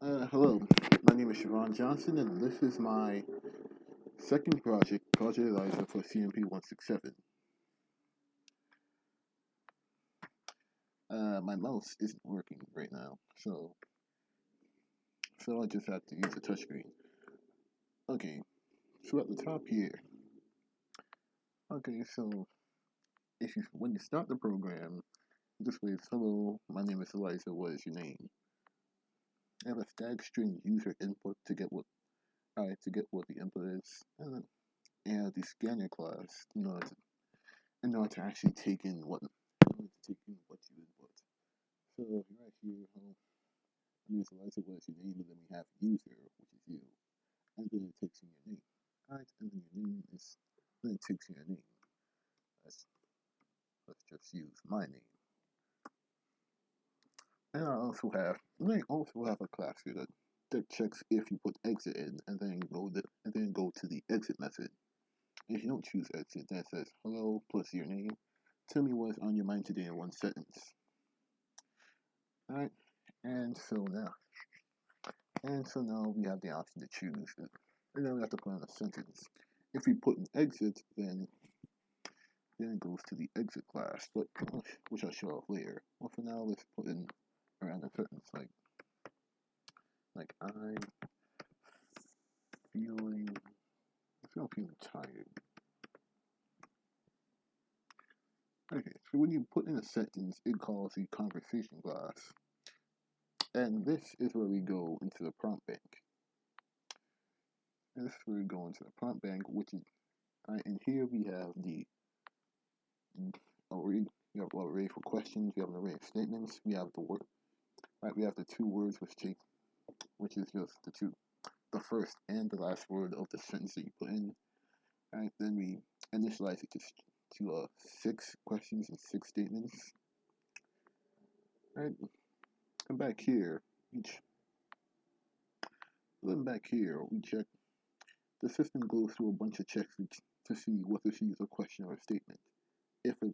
Hello, my name is Siobhan Johnson, and this is my second project, Project Eliza for CMP 167. My mouse isn't working right now, so I just have to use the touchscreen. Okay, so at the top here, okay, so when you start the program, this way it's hello, my name is Eliza, what is your name? I have a static string user input to get what the input is, and the scanner class in order to actually take in what you input. So right here, use Eliza, what is your name, and then we have user, which is you, and then it takes in your name. Alright, and then your name is, then it takes in your name. Let's just use my name. And I also have a class here that checks if you put exit in, and then go to the exit method. If you don't choose exit, then it says hello plus your name. Tell me what's on your mind today in one sentence. Alright, and so now we have the option to choose, and then we have to put in a sentence. If we put an exit, then it goes to the exit class, but which I'll show off later. Well, for now, let's put in a random sentence like I'm feeling tired. Okay, so when you put in a sentence, it calls the conversation class, and this is where we go into the prompt bank. And this is where we go into the prompt bank, which is and here we have the array. We have an array for questions. We have an array of statements. We have the word. Right, we have the two words which is just the first and the last word of the sentence that you put in. Right, then we initialize it to 6 questions and 6 statements. Right, and back here, we check. The system goes through a bunch of checks to see whether she is a question or a statement. If the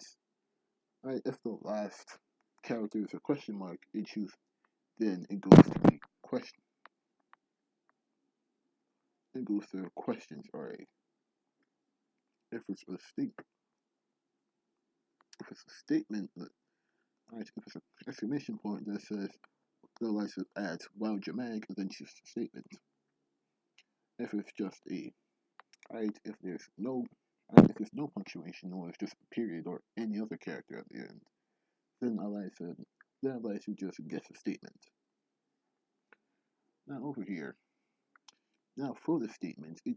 last character is a question mark, then it goes to the question. It goes to the questions array. If it's a statement, if it's an exclamation point that says the license adds wow dramatic, then it's just a statement. If it's just if there's no punctuation or it's just a period or any other character at the end, then Eliza just gets a statement. Now over here, for the statement, the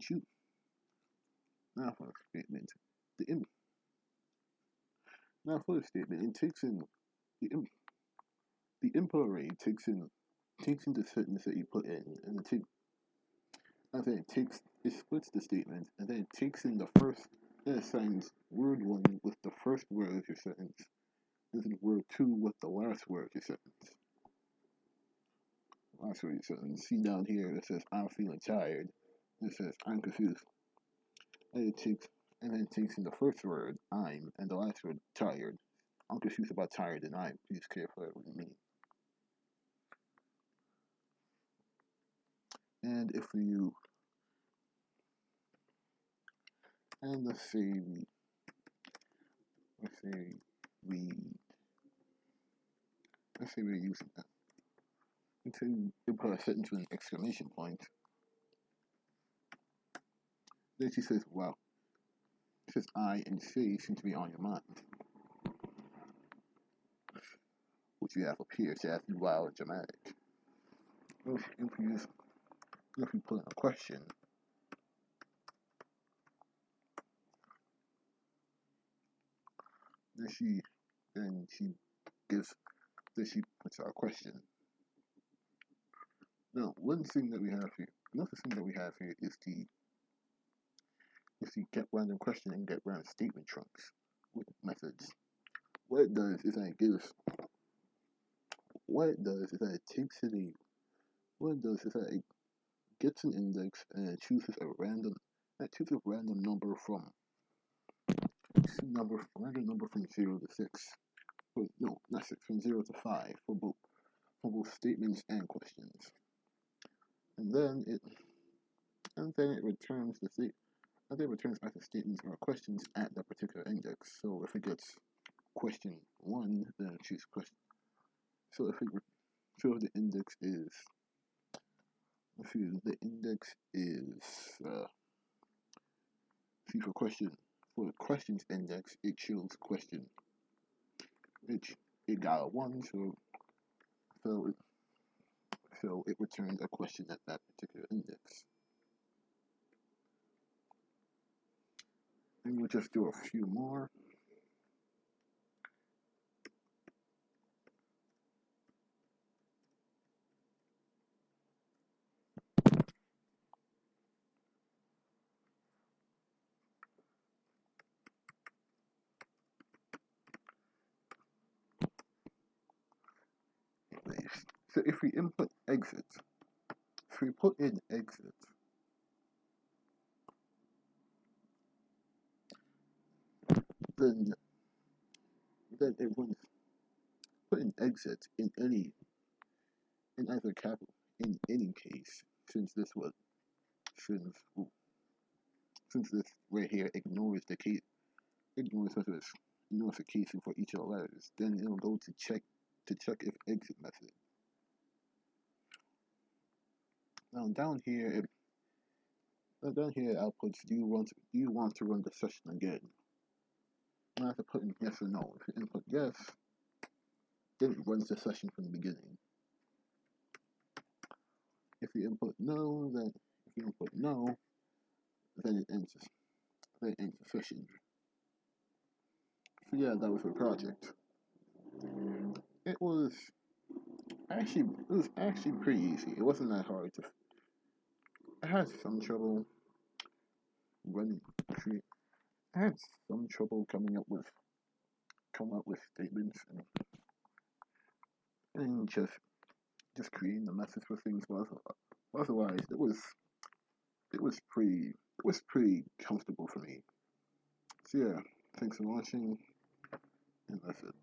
statement, it takes in the input array takes in the sentence that you put in, and it splits the statement, and then it takes in the first, and assigns word 1 with the first word of your sentence, and then word 2 with the last word of your sentence. See down here, it says I'm feeling tired. It says I'm confused. And then it takes in the first word, I'm, and the last word, tired. I'm confused about tired and I'm. Please clarify what you mean. And let's say we're using that. Until you put a sentence with an exclamation point. Then she says, wow. It says I and C seem to be on your mind. Which you have up here. It says wow dramatic. If we put in a question, then she puts out a question. Now, another thing that we have here is the get random question and get random statement trunks with methods. What it does is that it gets an index and it chooses a random number from 0 to 6. No, not 6, from 0 to 5 for both statements and questions. and then it returns the state. And then it returns back the statements or questions at that particular index. So if it gets question 1, then choose question. So if the index is see for the questions index, it chose question. It got a 1, so it returned a question at that particular index. And we'll just do a few more. So if we input exit, if we put in exit, then it runs put in exit in either capital in any case, since this right here ignores the case ignores the casing for each of the letters, then it'll go to check if exit method. Now down here outputs, do you want to run the session again? I have to put in yes or no. If you input yes, then it runs the session from the beginning. If you input no, then it ends the session. So yeah, that was the project. It was actually pretty easy. It wasn't that hard to. I had some trouble running. I had some trouble coming up with statements and just creating the message for things. But otherwise, it was pretty comfortable for me. So yeah, thanks for watching, and that's it.